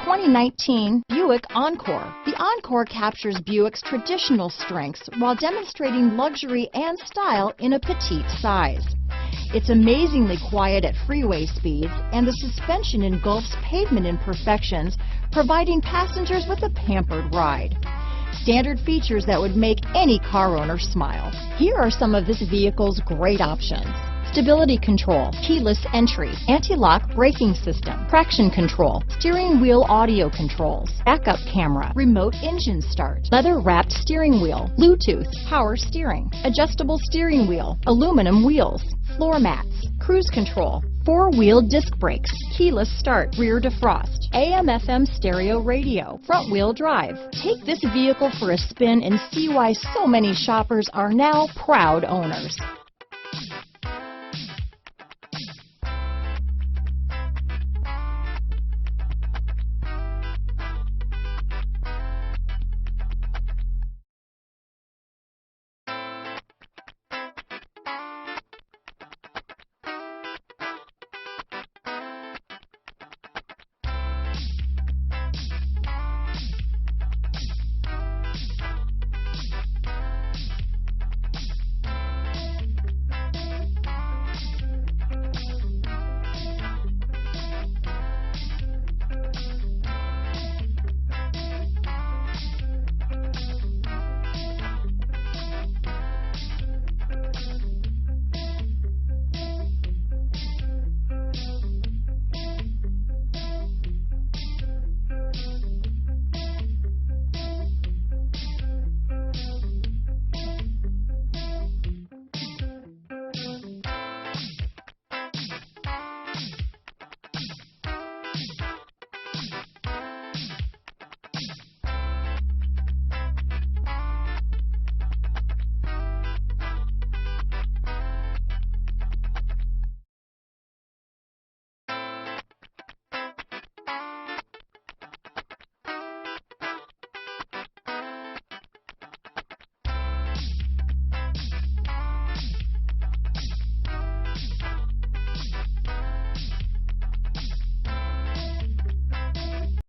2019 Buick Encore. The Encore captures Buick's traditional strengths while demonstrating luxury and style in a petite size. It's amazingly quiet at freeway speeds, and the suspension engulfs pavement imperfections, providing passengers with a pampered ride. Standard features that would make any car owner smile. Here are some of this vehicle's great options: stability control, keyless entry, anti-lock braking system, traction control, steering wheel audio controls, backup camera, remote engine start, leather-wrapped steering wheel, Bluetooth, power steering, adjustable steering wheel, aluminum wheels, floor mats, cruise control, four-wheel disc brakes, keyless start, rear defrost, AM/FM stereo radio, front-wheel drive. Take this vehicle for a spin and see why so many shoppers are now proud owners.